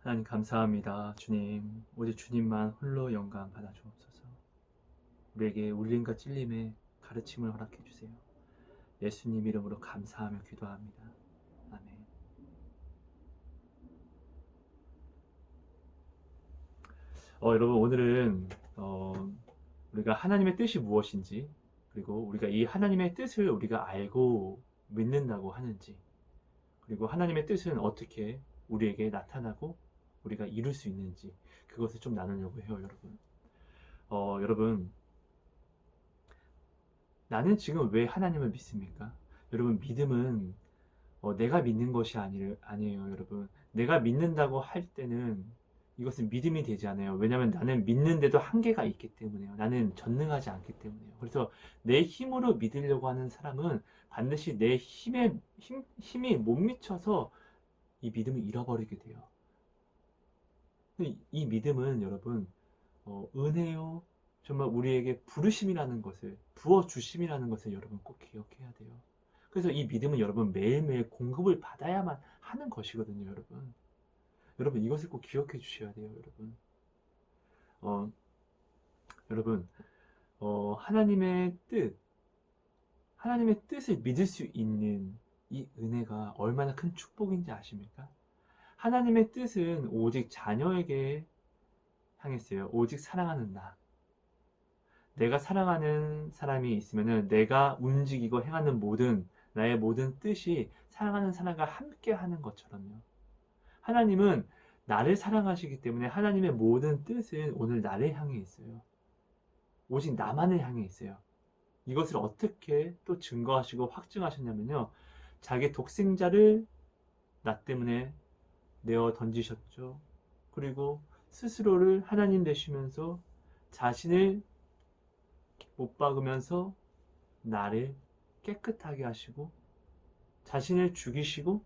하나님 감사합니다. 주님, 오직 주님만 홀로 영광 받아 주옵소서. 우리에게 울림과 찔림의 가르침을 허락해 주세요. 예수님 이름으로 감사하며 기도합니다. 아멘. 여러분 오늘은 우리가 하나님의 뜻이 무엇인지, 그리고 우리가 이 하나님의 뜻을 우리가 알고 믿는다고 하는지, 그리고 하나님의 뜻은 어떻게 우리에게 나타나고 우리가 이룰 수 있는지, 그것을 좀 나누려고 해요, 여러분. 여러분, 나는 지금 왜 하나님을 믿습니까? 여러분, 믿음은 내가 믿는 것이 아니에요, 여러분. 내가 믿는다고 할 때는 이것은 믿음이 되지 않아요. 왜냐하면 나는 믿는데도 한계가 있기 때문에요. 나는 전능하지 않기 때문에요. 그래서 내 힘으로 믿으려고 하는 사람은 반드시 내 힘이 못 미쳐서 이 믿음을 잃어버리게 돼요. 이 믿음은 여러분, 은혜요. 정말 우리에게 부르심이라는 것을, 부어주심이라는 것을 여러분 꼭 기억해야 돼요. 그래서 이 믿음은 여러분 매일매일 공급을 받아야만 하는 것이거든요, 여러분. 여러분 이것을 꼭 기억해 주셔야 돼요, 여러분. 어, 여러분, 하나님의 하나님의 뜻을 믿을 수 있는 이 은혜가 얼마나 큰 축복인지 아십니까? 하나님의 뜻은 오직 자녀에게 향했어요. 오직 사랑하는 나. 내가 사랑하는 사람이 있으면은 내가 움직이고 행하는 나의 모든 뜻이 사랑하는 사람과 함께 하는 것처럼요. 하나님은 나를 사랑하시기 때문에 하나님의 모든 뜻은 오늘 나를 향해 있어요. 오직 나만을 향해 있어요. 이것을 어떻게 또 증거하시고 확증하셨냐면요. 자기 독생자를 나 때문에 내어 던지셨죠. 그리고 스스로를 하나님 되시면서 자신을 못 박으면서 나를 깨끗하게 하시고 자신을 죽이시고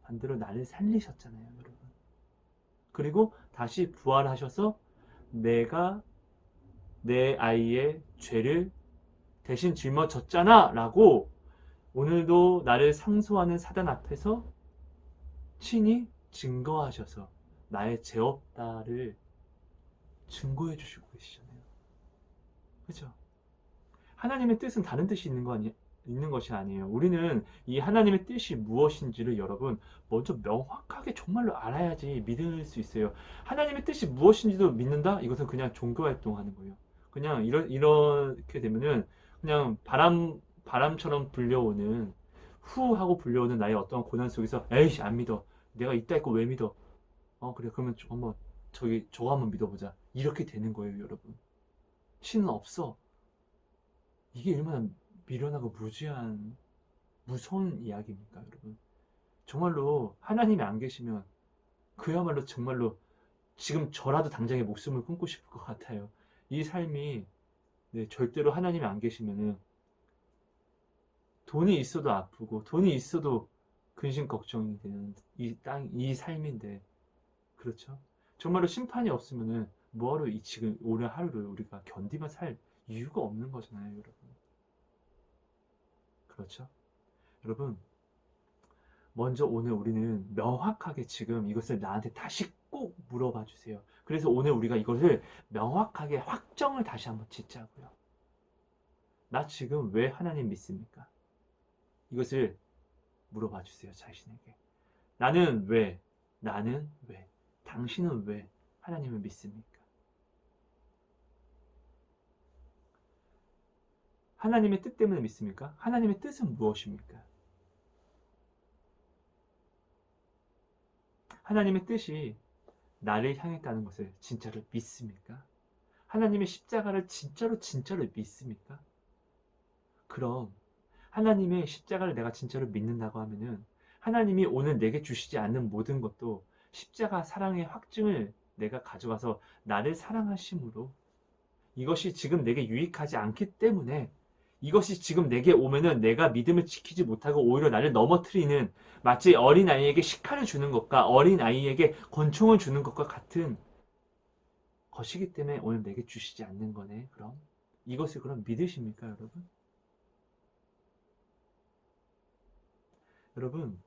반대로 나를 살리셨잖아요, 여러분. 그리고 다시 부활하셔서 내가 내 아이의 죄를 대신 짊어졌잖아 라고 오늘도 나를 상소하는 사단 앞에서 친히 증거하셔서 나의 죄 없다를 증거해 주시고 계시잖아요. 그죠? 하나님의 뜻은 다른 뜻이 있는 것이 아니에요. 우리는 이 하나님의 뜻이 무엇인지를 여러분 먼저 명확하게 정말로 알아야지 믿을 수 있어요. 하나님의 뜻이 무엇인지도 믿는다? 이것은 그냥 종교 활동하는 거예요. 그냥 이렇게 되면은 그냥 바람처럼 불려오는 후 하고 불려오는 나의 어떤 고난 속에서 에이씨 안 믿어. 내가 있다 했고 왜 믿어? 그래 그러면 한번 저거 한번 믿어보자. 이렇게 되는 거예요, 여러분. 신은 없어. 이게 얼마나 미련하고 무서운 이야기입니까, 여러분? 정말로 하나님이 안 계시면 그야말로 정말로 지금 저라도 당장에 목숨을 끊고 싶을 것 같아요. 이 삶이 네, 절대로 하나님이 안 계시면은 돈이 있어도 아프고 돈이 있어도 근심 걱정이 되는 이 삶인데 그렇죠? 정말로 심판이 없으면은 뭐하러 이 지금 오늘 하루를 우리가 견디며 살 이유가 없는 거잖아요, 여러분. 그렇죠? 여러분, 먼저 오늘 우리는 명확하게 지금 이것을 나한테 다시 꼭 물어봐 주세요. 그래서 오늘 우리가 이것을 명확하게 확정을 다시 한번 짓자고요. 나 지금 왜 하나님 믿습니까? 이것을 물어봐 주세요, 자신에게. 나는 왜? 나는 왜? 당신은 왜 하나님을 믿습니까? 하나님의 뜻 때문에 믿습니까? 하나님의 뜻은 무엇입니까? 하나님의 뜻이 나를 향했다는 것을 진짜로 믿습니까? 하나님의 십자가를 진짜로 믿습니까? 그럼 하나님의 십자가를 내가 진짜로 믿는다고 하면은 하나님이 오늘 내게 주시지 않는 모든 것도 십자가 사랑의 확증을 내가 가져가서 나를 사랑하심으로 이것이 지금 내게 유익하지 않기 때문에 이것이 지금 내게 오면은 내가 믿음을 지키지 못하고 오히려 나를 넘어뜨리는 마치 어린아이에게 식칼을 주는 것과 어린아이에게 권총을 주는 것과 같은 것이기 때문에 오늘 내게 주시지 않는 거네. 그럼 이것을 그럼 믿으십니까, 여러분? 여러분,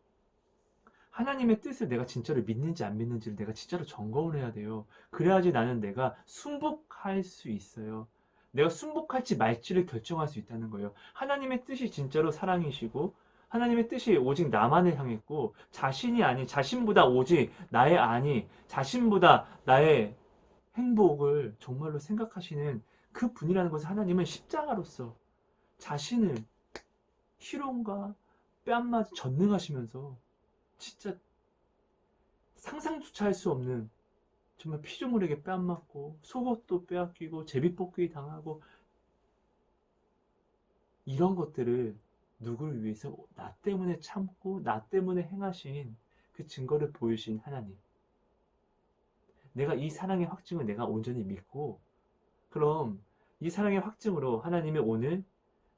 하나님의 뜻을 내가 진짜로 믿는지 안 믿는지를 내가 진짜로 점검을 해야 돼요. 그래야지 나는 내가 순복할 수 있어요. 내가 순복할지 말지를 결정할 수 있다는 거예요. 하나님의 뜻이 진짜로 사랑이시고 하나님의 뜻이 오직 나만을 향했고 자신이 아닌 자신보다 오직 나의 아니 자신보다 나의 행복을 정말로 생각하시는 그 분이라는 것을 하나님은 십자가로서 자신을 희롱과 뺨맞이 전능하시면서 진짜 상상조차 할 수 없는 정말 피조물에게 뺨맞고 속옷도 빼앗기고 제비뽑기 당하고 이런 것들을 누구를 위해서 나 때문에 참고 나 때문에 행하신 그 증거를 보이신 하나님. 내가 이 사랑의 확증을 내가 온전히 믿고 그럼 이 사랑의 확증으로 하나님이 오늘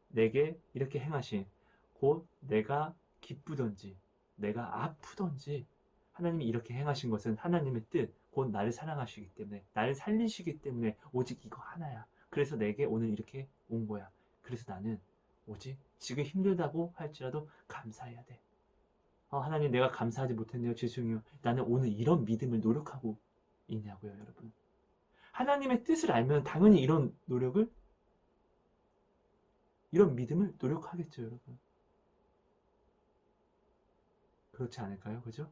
내게 이렇게 행하신 곧 내가 기쁘던지 내가 아프던지 하나님이 이렇게 행하신 것은 하나님의 뜻, 곧 나를 사랑하시기 때문에 나를 살리시기 때문에 오직 이거 하나야. 그래서 내게 오늘 이렇게 온 거야. 그래서 나는 오직 지금 힘들다고 할지라도 감사해야 돼. 하나님 내가 감사하지 못했네요. 죄송해요. 나는 오늘 이런 믿음을 노력하고 있냐고요, 여러분. 하나님의 뜻을 알면 당연히 이런 노력을 이런 믿음을 노력하겠죠, 여러분. 그렇지 않을까요? 그죠?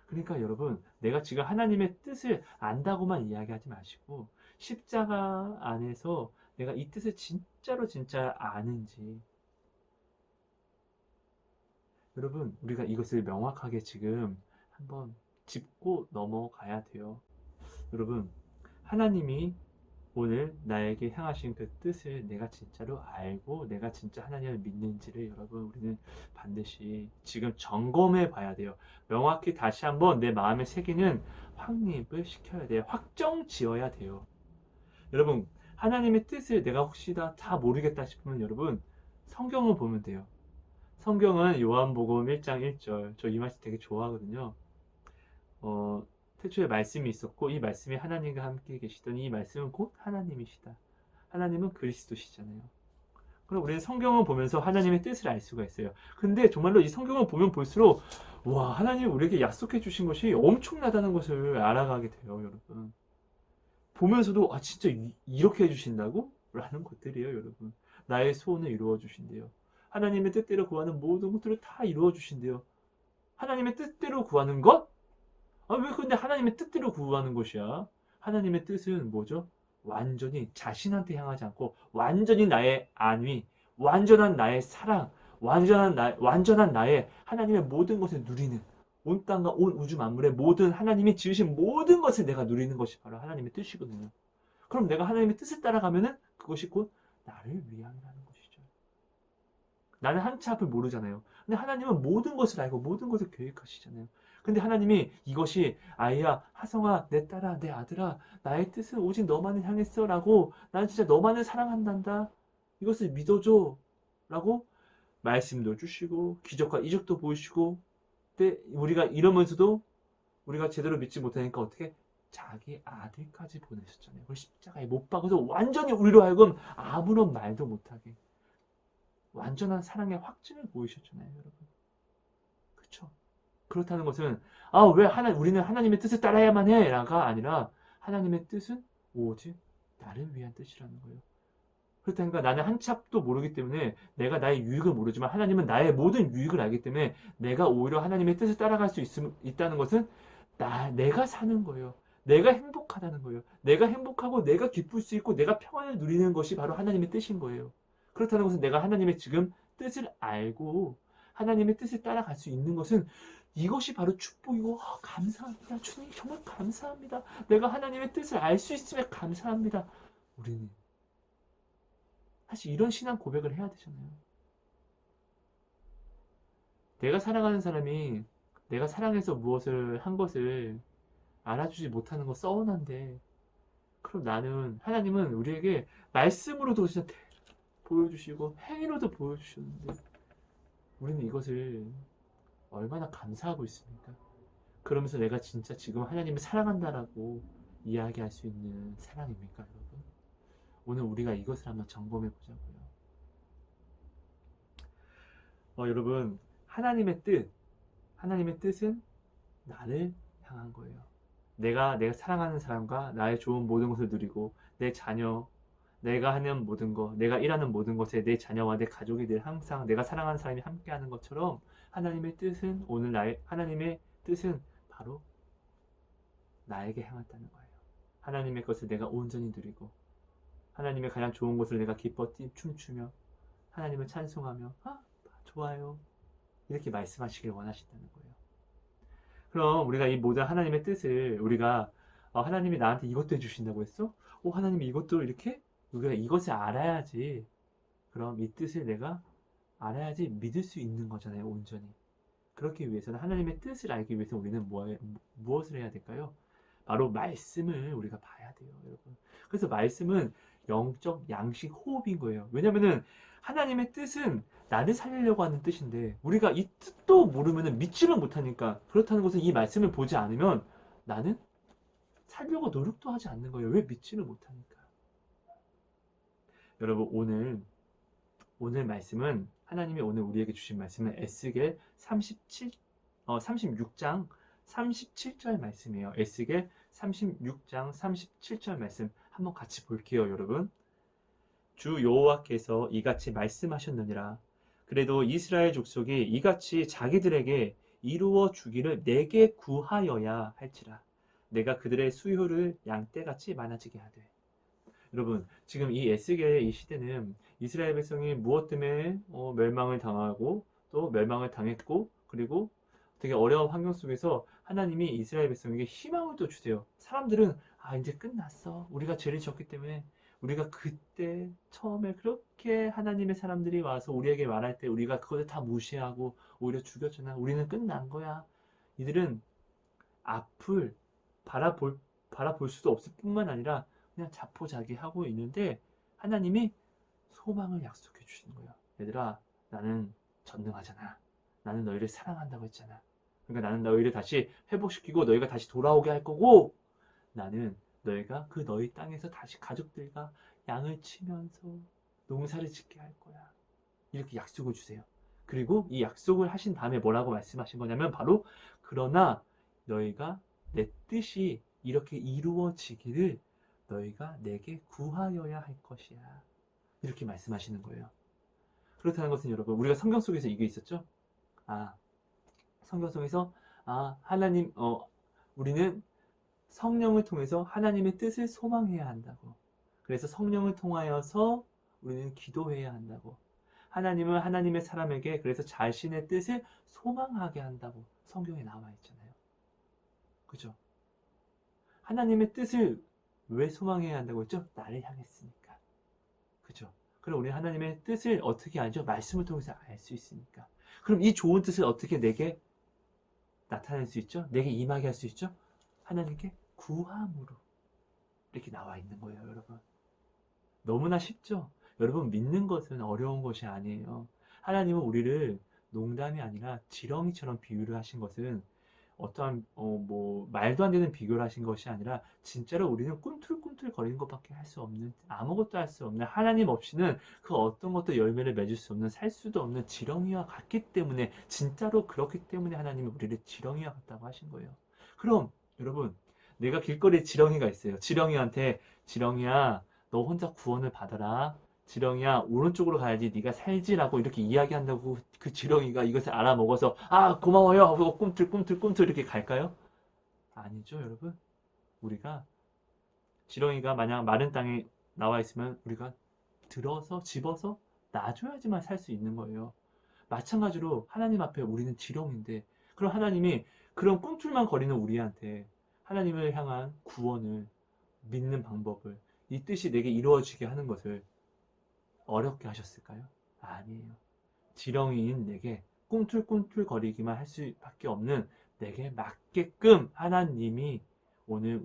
그러니까 여러분, 내가 지금 하나님의 뜻을 안다고만 이야기하지 마시고 십자가 안에서 내가 이 뜻을 진짜로 진짜 아는지 여러분, 우리가 이것을 명확하게 지금 한번 짚고 넘어가야 돼요. 여러분, 하나님이 오늘 나에게 향하신 그 뜻을 내가 진짜로 알고 내가 진짜 하나님을 믿는지를 여러분 우리는 반드시 지금 점검해 봐야 돼요. 명확히 다시 한번 내 마음에 새기는 확립을 시켜야 돼요. 확정 지어야 돼요. 여러분 하나님의 뜻을 내가 혹시 다 모르겠다 싶으면 여러분 성경을 보면 돼요. 성경은 요한복음 1장 1절 저 이 말씀 되게 좋아하거든요. 태초에 말씀이 있었고 이 말씀이 하나님과 함께 계시더니 이 말씀은 곧 하나님이시다. 하나님은 그리스도시잖아요. 그럼 우리는 성경을 보면서 하나님의 뜻을 알 수가 있어요. 근데 정말로 이 성경을 보면 볼수록 와 하나님이 우리에게 약속해 주신 것이 엄청나다는 것을 알아가게 돼요. 여러분. 보면서도 아 진짜 이렇게 해주신다고? 라는 것들이에요. 여러분. 나의 소원을 이루어 주신대요. 하나님의 뜻대로 구하는 모든 것들을 다 이루어 주신대요. 하나님의 뜻대로 구하는 것? 왜 근데 하나님의 뜻대로 구하는 것이야? 하나님의 뜻은 뭐죠? 완전히 자신한테 향하지 않고 완전히 나의 안위, 완전한 나의 사랑, 완전한 나의 하나님의 모든 것을 누리는 온 땅과 온 우주 만물의 모든 하나님이 지으신 모든 것을 내가 누리는 것이 바로 하나님의 뜻이거든요. 그럼 내가 하나님의 뜻을 따라가면은 그것이 곧 나를 위함이라는 것이죠. 나는 한치 앞을 모르잖아요. 근데 하나님은 모든 것을 알고 모든 것을 계획하시잖아요. 근데 하나님이 이것이 아이야, 하성아, 내 딸아, 내 아들아, 나의 뜻은 오직 너만을 향했어 라고 나는 진짜 너만을 사랑한단다. 이것을 믿어줘 라고 말씀도 주시고 기적과 이적도 보이시고 근데 우리가 이러면서도 우리가 제대로 믿지 못하니까 어떻게 자기 아들까지 보내셨잖아요. 그걸 십자가에 못 박아서 완전히 우리로 하여금 아무런 말도 못하게 완전한 사랑의 확증을 보이셨잖아요, 여러분. 그렇죠? 그렇다는 것은 왜 우리는 하나님의 뜻을 따라야만 해라가 아니라 하나님의 뜻은 오직 나를 위한 뜻이라는 거예요. 그렇다니까 나는 한 찹도 모르기 때문에 내가 나의 유익을 모르지만 하나님은 나의 모든 유익을 알기 때문에 내가 오히려 하나님의 뜻을 따라갈 수 있다는 것은 내가 사는 거예요. 내가 행복하다는 거예요. 내가 행복하고 내가 기쁠 수 있고 내가 평안을 누리는 것이 바로 하나님의 뜻인 거예요. 그렇다는 것은 내가 하나님의 지금 뜻을 알고 하나님의 뜻을 따라갈 수 있는 것은 이것이 바로 축복이고 감사합니다. 주님 정말 감사합니다. 내가 하나님의 뜻을 알 수 있음에 감사합니다. 우리는 사실 이런 신앙 고백을 해야 되잖아요. 내가 사랑하는 사람이 내가 사랑해서 무엇을 한 것을 알아주지 못하는 거 서운한데 그럼 하나님은 우리에게 말씀으로도 진짜 보여주시고 행위로도 보여주셨는데 우리는 이것을 얼마나 감사하고 있습니까? 그러면서 내가 진짜 지금 하나님을 사랑한다라고 이야기할 수 있는 사랑입니까, 여러분? 오늘 우리가 이것을 한번 점검해 보자고요. 여러분, 하나님의 뜻은 나를 향한 거예요. 내가 사랑하는 사람과 나의 좋은 모든 것을 누리고 내 자녀, 내가 하는 모든 것, 내가 일하는 모든 것에 내 자녀와 내 가족이 늘 항상 내가 사랑하는 사람이 함께하는 것처럼 하나님의 뜻은 바로 나에게 향했다는 거예요. 하나님의 것을 내가 온전히 누리고 하나님의 가장 좋은 것을 내가 기뻐 춤추며 하나님을 찬송하며 좋아요. 이렇게 말씀하시길 원하신다는 거예요. 그럼 우리가 이 모든 하나님의 뜻을 우리가 하나님이 나한테 이것도 해주신다고 했어? 하나님이 이것도 이렇게? 우리가 이것을 알아야지. 그럼 이 뜻을 내가 알아야지 믿을 수 있는 거잖아요, 온전히. 그렇기 위해서는 하나님의 뜻을 알기 위해서 우리는 무엇을 해야 될까요? 바로 말씀을 우리가 봐야 돼요, 여러분. 그래서 말씀은 영적 양식 호흡인 거예요. 왜냐면은 하나님의 뜻은 나를 살리려고 하는 뜻인데 우리가 이 뜻도 모르면 믿지를 못하니까 그렇다는 것은 이 말씀을 보지 않으면 나는 살려고 노력도 하지 않는 거예요. 왜 믿지를 못하니까. 여러분 오늘 말씀은 하나님이 오늘 우리에게 주신 말씀은 에스겔 36장 37절 말씀이에요. 에스겔 36장 37절 말씀 한번 같이 볼게요, 여러분. 주 여호와께서 이같이 말씀하셨느니라. 그래도 이스라엘 족속이 이같이 자기들에게 이루어 주기를 내게 구하여야 할지라. 내가 그들의 수요를 양떼같이 많아지게 하되. 여러분, 지금 이 에스겔의 이 시대는 이스라엘 백성이 무엇 때문에 멸망을 당하고 또 멸망을 당했고 그리고 되게 어려운 환경 속에서 하나님이 이스라엘 백성에게 희망을 또 주세요. 사람들은 이제 끝났어. 우리가 죄를 지었기 때문에 우리가 그때 처음에 그렇게 하나님의 사람들이 와서 우리에게 말할 때 우리가 그것을 다 무시하고 오히려 죽였잖아. 우리는 끝난 거야. 이들은 앞을 바라볼 수도 없을 뿐만 아니라 그냥 자포자기하고 있는데 하나님이 소망을 약속해 주시는 거예요. 얘들아, 나는 전능하잖아. 나는 너희를 사랑한다고 했잖아. 그러니까 나는 너희를 다시 회복시키고 너희가 다시 돌아오게 할 거고 나는 너희가 그 너희 땅에서 다시 가족들과 양을 치면서 농사를 짓게 할 거야. 이렇게 약속을 주세요. 그리고 이 약속을 하신 다음에 뭐라고 말씀하신 거냐면 바로 그러나 너희가 내 뜻이 이렇게 이루어지기를 너희가 내게 구하여야 할 것이야. 이렇게 말씀하시는 거예요. 그렇다는 것은 여러분 우리가 성경 속에서 이게 있었죠? 성경 속에서 하나님 우리는 성령을 통해서 하나님의 뜻을 소망해야 한다고. 그래서 성령을 통하여서 우리는 기도해야 한다고. 하나님은 하나님의 사람에게 그래서 자신의 뜻을 소망하게 한다고 성경에 나와 있잖아요. 그죠? 하나님의 뜻을 왜 소망해야 한다고 했죠? 나를 향했으니까. 그죠? 그럼 우리 하나님의 뜻을 어떻게 알죠? 말씀을 통해서 알 수 있으니까. 그럼 이 좋은 뜻을 어떻게 내게 나타낼 수 있죠? 내게 임하게 할 수 있죠? 하나님께 구함으로. 이렇게 나와 있는 거예요, 여러분. 너무나 쉽죠? 여러분, 믿는 것은 어려운 것이 아니에요. 하나님은 우리를 농담이 아니라 지렁이처럼 비유를 하신 것은 어떠한 말도 안 되는 비교를 하신 것이 아니라 진짜로 우리는 꿈틀꿈틀 거리는 것밖에 할 수 없는 아무것도 할 수 없는 하나님 없이는 그 어떤 것도 열매를 맺을 수 없는 살 수도 없는 지렁이와 같기 때문에 진짜로 그렇기 때문에 하나님이 우리를 지렁이와 같다고 하신 거예요. 그럼 여러분 내가 길거리에 지렁이가 있어요. 지렁이한테 지렁이야 너 혼자 구원을 받아라. 지렁이야 오른쪽으로 가야지 네가 살지라고 이렇게 이야기한다고 그 지렁이가 이것을 알아먹어서 고마워요 하고 꿈틀꿈틀 이렇게 갈까요? 아니죠 여러분. 우리가 지렁이가 만약 마른 땅에 나와 있으면 우리가 들어서 집어서 놔줘야지만 살 수 있는 거예요. 마찬가지로 하나님 앞에 우리는 지렁인데 그럼 하나님이 그런 꿈틀만 거리는 우리한테 하나님을 향한 구원을 믿는 방법을 이 뜻이 내게 이루어지게 하는 것을 어렵게 하셨을까요? 아니에요. 지렁이인 내게 꿈틀꿈틀 거리기만 할 수밖에 없는 내게 맞게끔 하나님이 오늘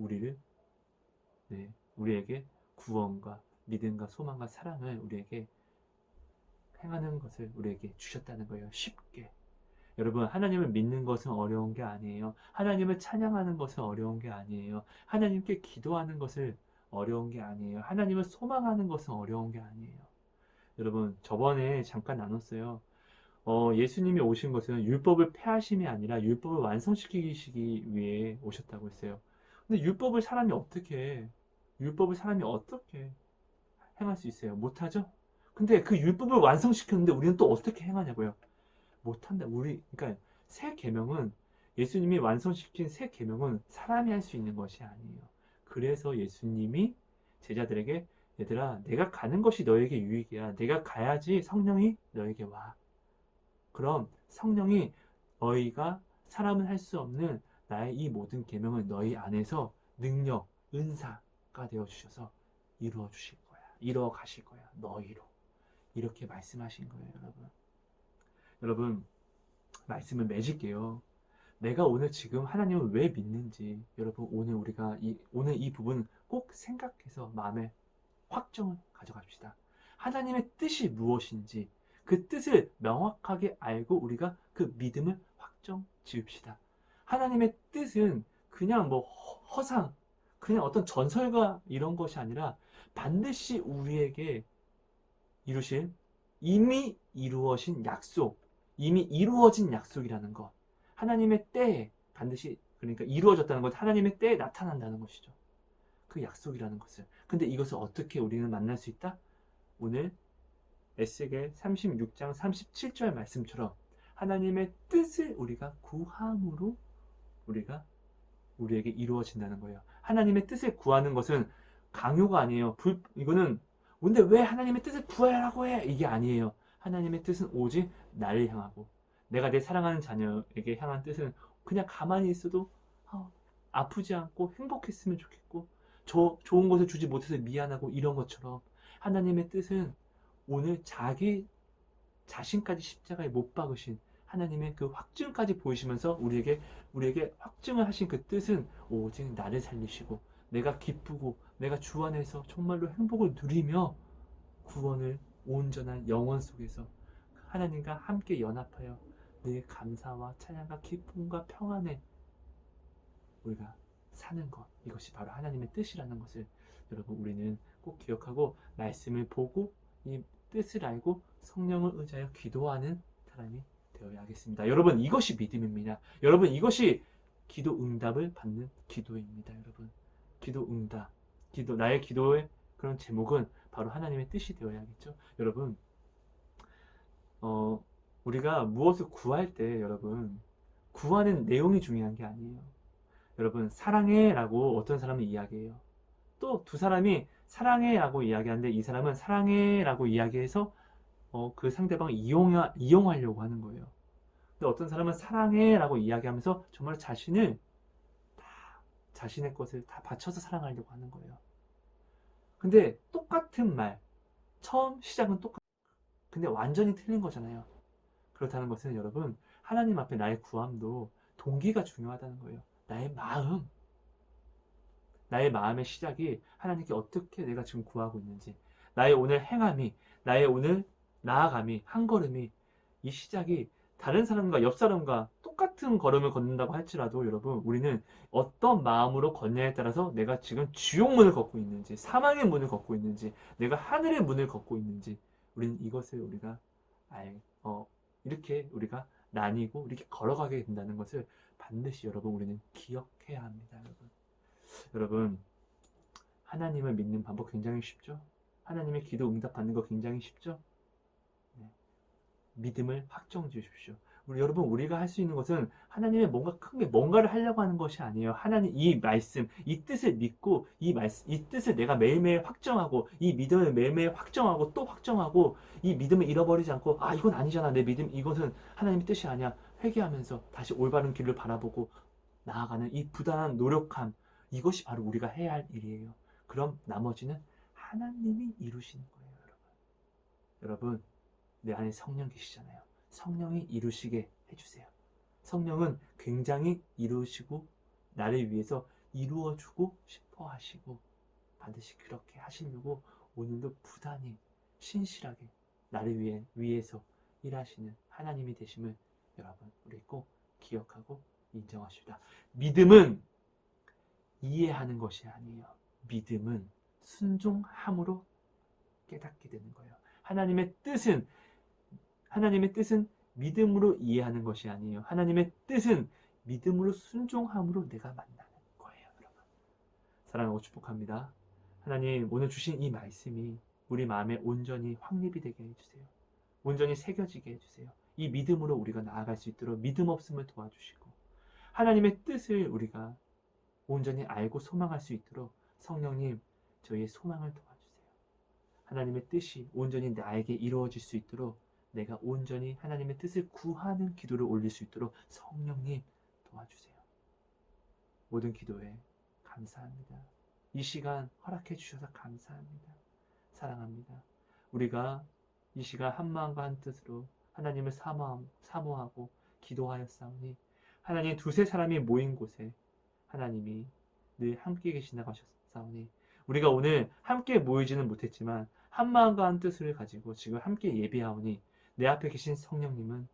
우리에게 구원과 믿음과 소망과 사랑을 우리에게 행하는 것을 우리에게 주셨다는 거예요. 쉽게. 여러분, 하나님을 믿는 것은 어려운 게 아니에요. 하나님을 찬양하는 것은 어려운 게 아니에요. 하나님께 기도하는 것을 어려운 게 아니에요. 하나님을 소망하는 것은 어려운 게 아니에요. 여러분, 저번에 잠깐 나눴어요. 예수님이 오신 것은 율법을 폐하심이 아니라 율법을 완성시키기 위해 오셨다고 했어요. 근데 율법을 사람이 어떻게 행할 수 있어요? 못하죠? 근데 그 율법을 완성시켰는데 우리는 또 어떻게 행하냐고요? 못한다. 그러니까 새 계명은 예수님이 완성시킨 새 계명은 사람이 할 수 있는 것이 아니에요. 그래서 예수님이 제자들에게 얘들아, 내가 가는 것이 너에게 유익이야. 내가 가야지 성령이 너에게 와. 그럼 성령이 너희가 사람은 할 수 없는 나의 이 모든 계명을 너희 안에서 능력, 은사가 되어 주셔서 이루어 주실 거야. 이루어 가실 거야. 너희로. 이렇게 말씀하신 거예요, 여러분. 여러분, 말씀을 맺을게요. 내가 오늘 지금 하나님을 왜 믿는지 여러분 오늘 이 부분 꼭 생각해서 마음에 확정을 가져갑시다. 하나님의 뜻이 무엇인지 그 뜻을 명확하게 알고 우리가 그 믿음을 확정 지읍시다. 하나님의 뜻은 그냥 뭐 허상, 그냥 어떤 전설과 이런 것이 아니라 반드시 우리에게 이루실 이미 이루어진 약속, 이미 이루어진 약속이라는 것. 하나님의 때에 반드시 그러니까 이루어졌다는 것, 하나님의 때에 나타난다는 것이죠. 그 약속이라는 것을. 근데 이것을 어떻게 우리는 만날 수 있다? 오늘 에스겔 36장 37절 말씀처럼 하나님의 뜻을 우리가 구함으로 우리에게 이루어진다는 거예요. 하나님의 뜻을 구하는 것은 강요가 아니에요. 이거는 근데 왜 하나님의 뜻을 구하라고 해? 이게 아니에요. 하나님의 뜻은 오직 나를 향하고 내가 내 사랑하는 자녀에게 향한 뜻은 그냥 가만히 있어도 아프지 않고 행복했으면 좋겠고 좋은 것을 주지 못해서 미안하고 이런 것처럼 하나님의 뜻은 오늘 자기 자신까지 십자가에 못 박으신 하나님의 그 확증까지 보이시면서 우리에게 확증을 하신 그 뜻은 오직 나를 살리시고 내가 기쁘고 내가 주 안에서 정말로 행복을 누리며 구원을 온전한 영원 속에서 하나님과 함께 연합하여 늘 감사와 찬양과 기쁨과 평안에 우리가 사는 것, 이것이 바로 하나님의 뜻이라는 것을 여러분 우리는 꼭 기억하고 말씀을 보고 이 뜻을 알고 성령을 의지하여 기도하는 사람이 되어야겠습니다. 여러분, 이것이 믿음입니다. 여러분, 이것이 기도 응답을 받는 기도입니다. 여러분, 기도 응답, 나의 기도의 그런 제목은 바로 하나님의 뜻이 되어야겠죠. 여러분, 우리가 무엇을 구할 때 여러분 구하는 내용이 중요한 게 아니에요. 여러분, 사랑해 라고 어떤 사람은 이야기해요. 또 두 사람이 사랑해 라고 이야기하는데 이 사람은 사랑해 라고 이야기해서 그 상대방을 이용하려고 하는 거예요. 근데 어떤 사람은 사랑해 라고 이야기하면서 정말 자신의 것을 다 바쳐서 사랑하려고 하는 거예요. 근데 똑같은 말, 처음 시작은 근데 완전히 틀린 거잖아요. 그렇다는 것은 여러분, 하나님 앞에 나의 구함도 동기가 중요하다는 거예요. 나의 마음의 시작이 하나님께 어떻게 내가 지금 구하고 있는지, 나의 오늘 행함이, 나의 오늘 나아감이, 한 걸음이, 이 시작이 다른 사람과 옆 사람과 똑같은 걸음을 걷는다고 할지라도 여러분, 우리는 어떤 마음으로 걷냐에 따라서 내가 지금 지옥문을 걷고 있는지, 사망의 문을 걷고 있는지, 내가 하늘의 문을 걷고 있는지, 우리는 이것을 우리가 이렇게 우리가 나뉘고 이렇게 걸어가게 된다는 것을 반드시 여러분 우리는 기억해야 합니다, 여러분. 여러분, 하나님을 믿는 방법 굉장히 쉽죠? 하나님의 기도 응답 받는 거 굉장히 쉽죠? 네. 믿음을 확정 지으십시오. 여러분, 우리가 할 수 있는 것은 하나님의 뭔가 크게 뭔가를 하려고 하는 것이 아니에요. 하나님 이 말씀, 이 뜻을 믿고 이 뜻을 내가 매일매일 확정하고 이 믿음을 매일매일 확정하고 또 확정하고 이 믿음을 잃어버리지 않고 이건 아니잖아. 내 믿음 이것은 하나님의 뜻이 아니야. 회개하면서 다시 올바른 길을 바라보고 나아가는 이 부단한 노력함, 이것이 바로 우리가 해야 할 일이에요. 그럼 나머지는 하나님이 이루시는 거예요, 여러분. 여러분, 내 안에 성령 계시잖아요. 성령이 이루시게 해주세요. 성령은 굉장히 이루시고 나를 위해서 이루어주고 싶어 하시고 반드시 그렇게 하시려고 오늘도 부단히 신실하게 나를 위해서 일하시는 하나님이 되심을 여러분 우리 꼭 기억하고 인정하십시다. 믿음은 이해하는 것이 아니에요. 믿음은 순종함으로 깨닫게 되는 거예요. 하나님의 뜻은 믿음으로 이해하는 것이 아니에요. 하나님의 뜻은 믿음으로 순종함으로 내가 만나는 거예요, 여러분. 사랑하고 축복합니다. 하나님, 오늘 주신 이 말씀이 우리 마음에 온전히 확립이 되게 해주세요. 온전히 새겨지게 해주세요. 이 믿음으로 우리가 나아갈 수 있도록 믿음 없음을 도와주시고, 하나님의 뜻을 우리가 온전히 알고 소망할 수 있도록 성령님, 저희의 소망을 도와주세요. 하나님의 뜻이 온전히 나에게 이루어질 수 있도록 내가 온전히 하나님의 뜻을 구하는 기도를 올릴 수 있도록 성령님 도와주세요. 모든 기도에 감사합니다. 이 시간 허락해 주셔서 감사합니다. 사랑합니다. 우리가 이 시간 한 마음과 한 뜻으로 하나님을 사모하고 기도하였사오니 하나님 두세 사람이 모인 곳에 하나님이 늘 함께 계신다고 하셨사오니 우리가 오늘 함께 모이지는 못했지만 한 마음과 한 뜻을 가지고 지금 함께 예배하오니 내 앞에 계신 성령님은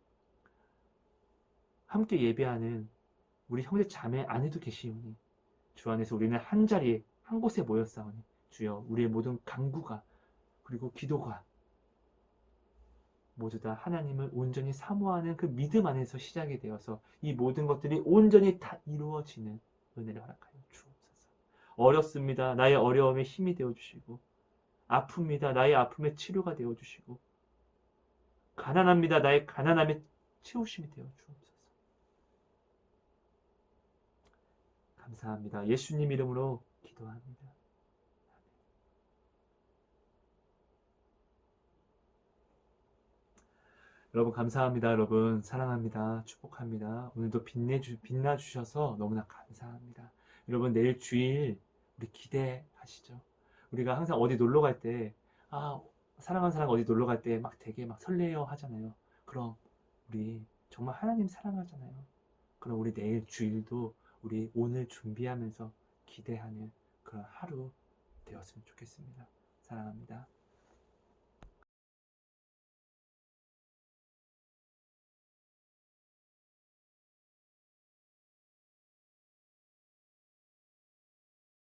함께 예배하는 우리 형제 자매 안에도 계시오니 주 안에서 우리는 한 자리에 한 곳에 모였사오니 주여 우리의 모든 간구가 그리고 기도가 모두 다 하나님을 온전히 사모하는 그 믿음 안에서 시작이 되어서 이 모든 것들이 온전히 다 이루어지는 은혜를 허락하여 주옵소서. 어렵습니다. 나의 어려움에 힘이 되어주시고 아픕니다. 나의 아픔에 치료가 되어주시고 가난합니다. 나의 가난함에 채우심이 되어 주옵소서. 감사합니다. 예수님 이름으로 기도합니다. 여러분 감사합니다. 여러분 사랑합니다. 축복합니다. 오늘도 빛나 주셔서 너무나 감사합니다. 여러분 내일 주일 우리 기대하시죠. 우리가 항상 어디 놀러 갈 때 사랑하는 사람 어디 놀러 갈 때 막 되게 막 설레어 하잖아요. 그럼 우리 정말 하나님 사랑하잖아요. 그럼 우리 내일 주일도 우리 오늘 준비하면서 기대하는 그런 하루 되었으면 좋겠습니다. 사랑합니다.